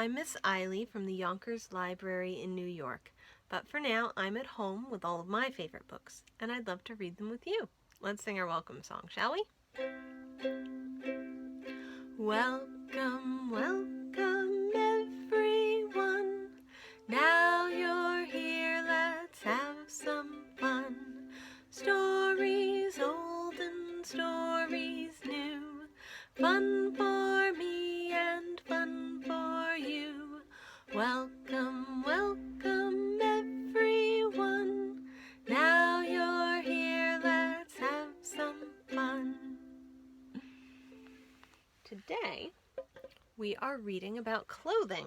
I'm Miss Aili from the Yonkers Library in New York, but for now I'm at home with all of my favorite books, and I'd love to read them with you. Let's sing our welcome song, shall we? Welcome, welcome everyone. Now you're here, let's have some fun. Stories old and stories new. Fun for me and fun for you. Welcome, welcome everyone. Now you're here, let's have some fun. Today, we are reading about clothing,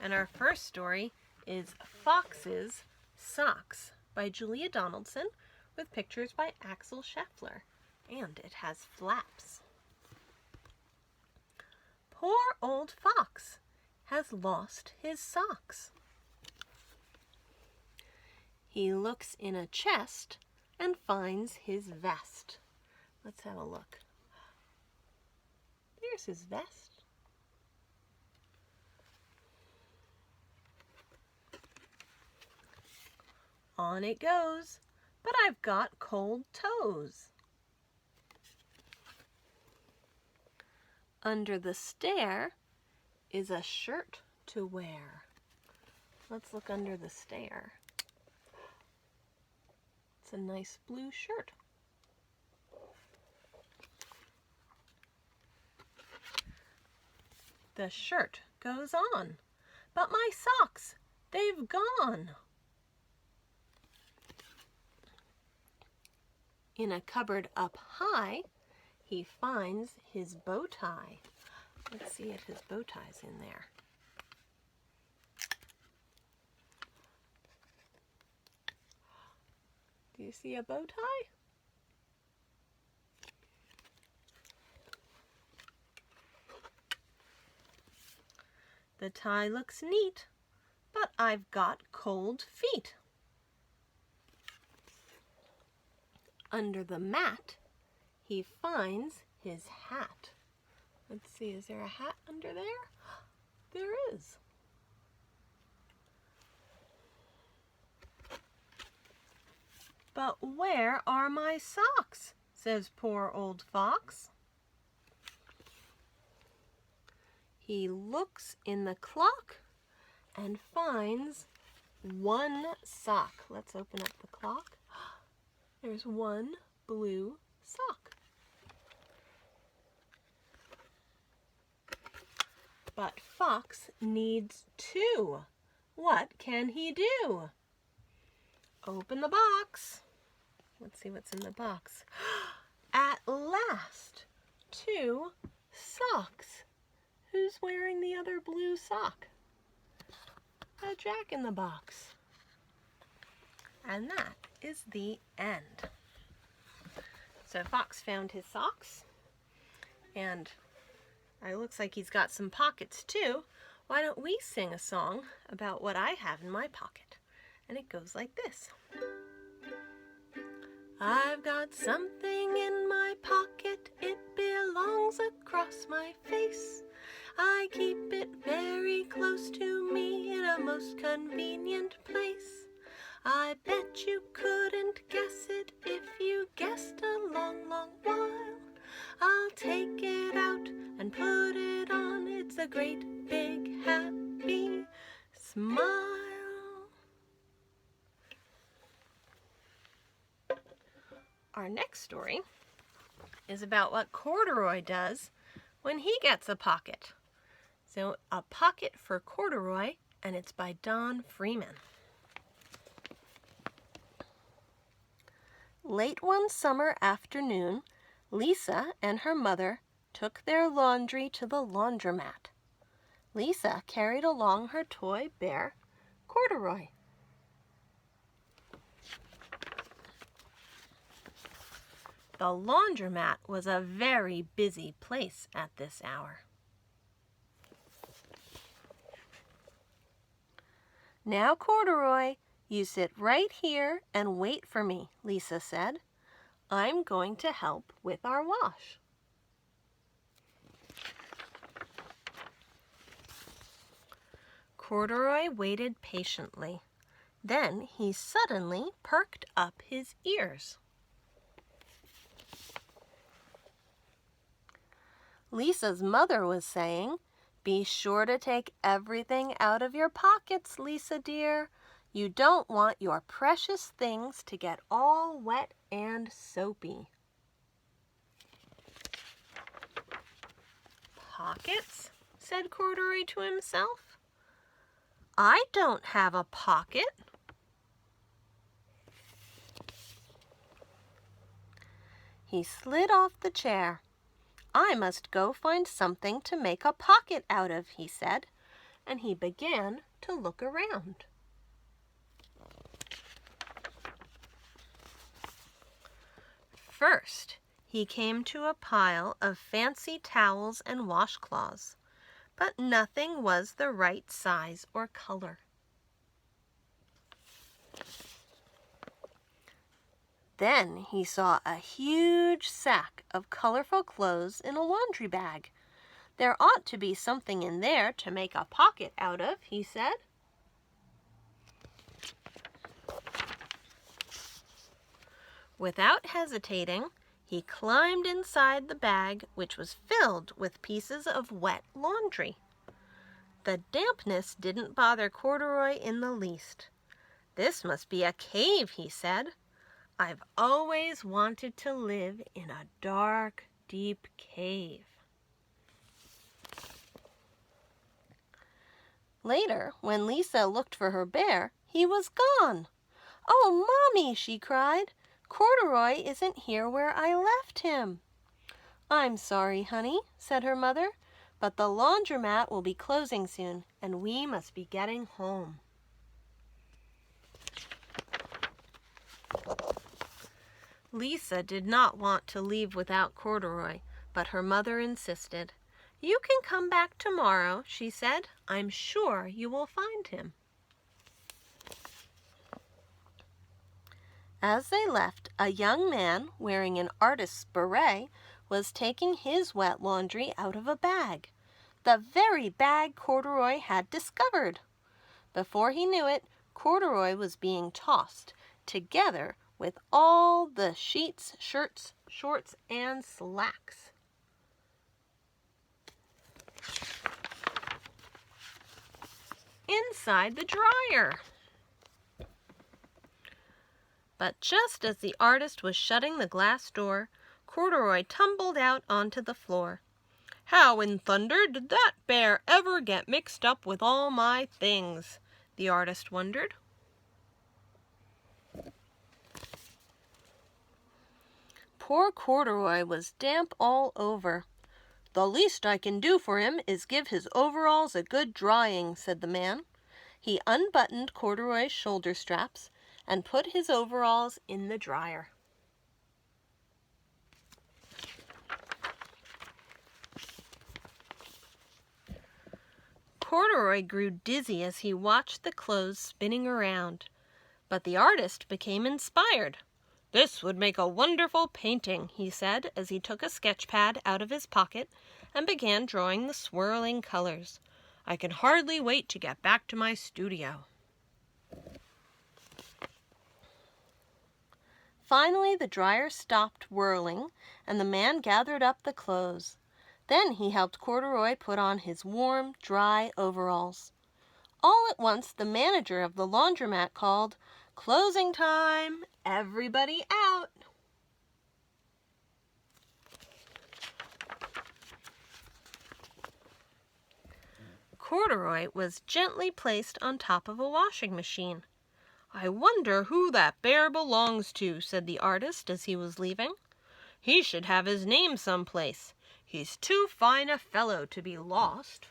and our first story is Fox's Socks by Julia Donaldson with pictures by Axel Scheffler, and it has flaps. Poor old fox has lost his socks. He looks in a chest and finds his vest. Let's have a look. There's his vest. On it goes, but I've got cold toes. Under the stair is a shirt to wear. Let's look under the stair. It's a nice blue shirt. The shirt goes on, but my socks, they've gone. In a cupboard up high, he finds his bow tie. Let's see if his bow tie's in there. Do you see a bow tie? The tie looks neat, but I've got cold feet. Under the mat, he finds his hat. Let's see, is there a hat under there? There is. But where are my socks? Says poor old fox. He looks in the clock and finds one sock. Let's open up the clock. There's one blue sock. But Fox needs two. What can he do? Open the box. Let's see what's in the box. At last, two socks. Who's wearing the other blue sock? A jack-in-the-box. And that is the end. So Fox found his socks, and it looks like he's got some pockets too. Why don't we sing a song about what I have in my pocket? And it goes like this. I've got something in my pocket, it belongs across my face. I keep it very close to me in a most convenient place. I bet you couldn't guess it if you guessed a long, long while. I'll take it out and put it on, it's a great big happy smile. Our next story is about what Corduroy does when he gets a pocket. So, A Pocket for Corduroy, and it's by Don Freeman. Late one summer afternoon, Lisa and her mother took their laundry to the laundromat. Lisa carried along her toy bear, Corduroy. The laundromat was a very busy place at this hour. Now, Corduroy, you sit right here and wait for me, Lisa said. I'm going to help with our wash. Corduroy waited patiently. Then he suddenly perked up his ears. Lisa's mother was saying, "Be sure to take everything out of your pockets, Lisa dear. You don't want your precious things to get all wet and soapy." "Pockets?" said Corduroy to himself. "I don't have a pocket." He slid off the chair. "I must go find something to make a pocket out of," he said, and he began to look around. First, he came to a pile of fancy towels and washcloths, but nothing was the right size or color. Then he saw a huge sack of colorful clothes in a laundry bag. "There ought to be something in there to make a pocket out of," he said. Without hesitating, he climbed inside the bag, which was filled with pieces of wet laundry. The dampness didn't bother Corduroy in the least. "This must be a cave," he said. "I've always wanted to live in a dark, deep cave." Later, when Lisa looked for her bear, he was gone. "Oh, Mommy," she cried, "Corduroy isn't here where I left him." "I'm sorry, honey," said her mother, "but the laundromat will be closing soon, and we must be getting home." Lisa did not want to leave without Corduroy, but her mother insisted. "You can come back tomorrow," she said. "I'm sure you will find him." As they left, a young man wearing an artist's beret was taking his wet laundry out of a bag, the very bag Corduroy had discovered. Before he knew it, Corduroy was being tossed, together with all the sheets, shirts, shorts, and slacks. Inside the dryer. But just as the artist was shutting the glass door, Corduroy tumbled out onto the floor. "How in thunder did that bear ever get mixed up with all my things?" the artist wondered. Poor Corduroy was damp all over. "The least I can do for him is give his overalls a good drying," said the man. He unbuttoned Corduroy's shoulder straps and put his overalls in the dryer. Corduroy grew dizzy as he watched the clothes spinning around, but the artist became inspired. "This would make a wonderful painting," he said as he took a sketch pad out of his pocket and began drawing the swirling colors. "I can hardly wait to get back to my studio." Finally, the dryer stopped whirling, and the man gathered up the clothes. Then he helped Corduroy put on his warm, dry overalls. All at once, the manager of the laundromat called, "Closing time! Everybody out!" Corduroy was gently placed on top of a washing machine. "I wonder who that bear belongs to," said the artist as he was leaving. "He should have his name someplace. He's too fine a fellow to be lost."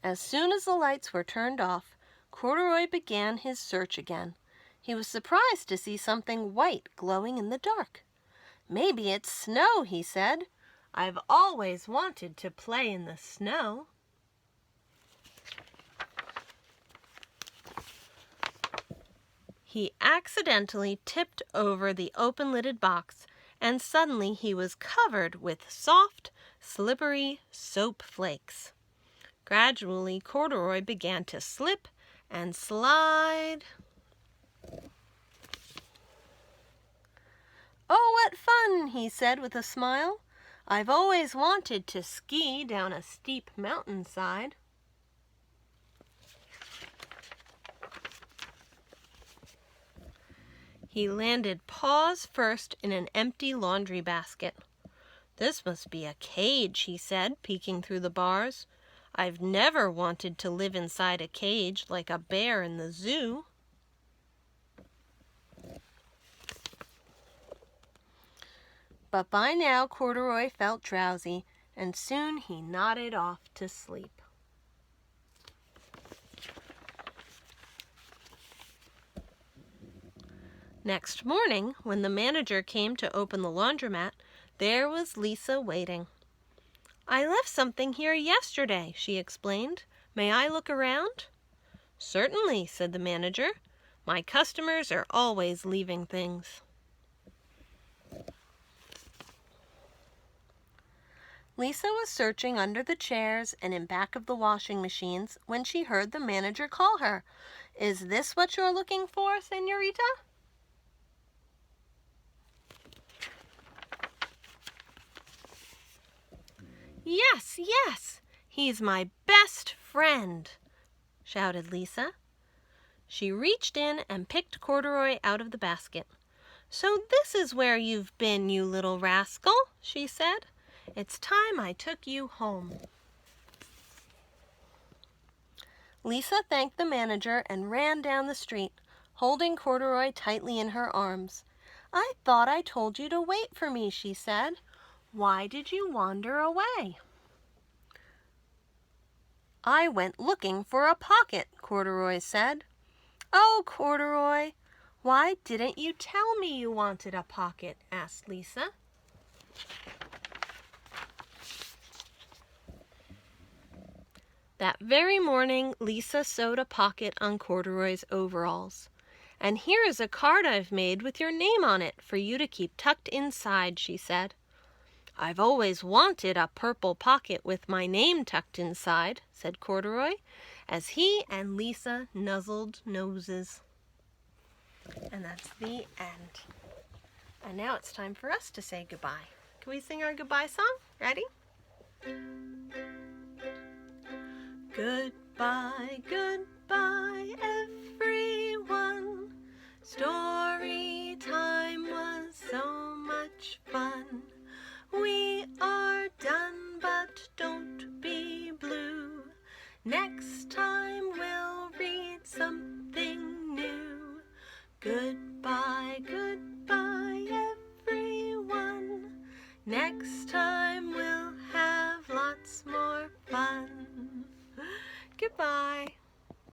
As soon as the lights were turned off, Corduroy began his search again. He was surprised to see something white glowing in the dark. "Maybe it's snow," he said. "I've always wanted to play in the snow." He accidentally tipped over the open-lidded box, and suddenly he was covered with soft, slippery soap flakes. Gradually, Corduroy began to slip and slide. "Oh, what fun," he said with a smile. "I've always wanted to ski down a steep mountainside." He landed paws first in an empty laundry basket. "This must be a cage," he said, peeking through the bars. "I've never wanted to live inside a cage like a bear in the zoo." But by now Corduroy felt drowsy, and soon he nodded off to sleep. Next morning, when the manager came to open the laundromat, there was Lisa waiting. "I left something here yesterday," she explained. "May I look around?" "Certainly," said the manager. "My customers are always leaving things." Lisa was searching under the chairs and in back of the washing machines when she heard the manager call her. "Is this what you're looking for, señorita?" "Yes, yes, he's my best friend," shouted Lisa. She reached in and picked Corduroy out of the basket. "So this is where you've been, you little rascal," she said. "It's time I took you home." Lisa thanked the manager and ran down the street, holding Corduroy tightly in her arms. "I thought I told you to wait for me," she said. "Why did you wander away?" "I went looking for a pocket," Corduroy said. "Oh, Corduroy, why didn't you tell me you wanted a pocket?" asked Lisa. That very morning, Lisa sewed a pocket on Corduroy's overalls. "And here is a card I've made with your name on it for you to keep tucked inside," she said. "I've always wanted a purple pocket with my name tucked inside," said Corduroy, as he and Lisa nuzzled noses. And that's the end. And now it's time for us to say goodbye. Can we sing our goodbye song? Ready? Goodbye, goodbye, everyone. Story time was so much fun. We are done, but don't be blue. Next time we'll read something new. Goodbye, goodbye, everyone. Next time we'll have lots more fun. Goodbye.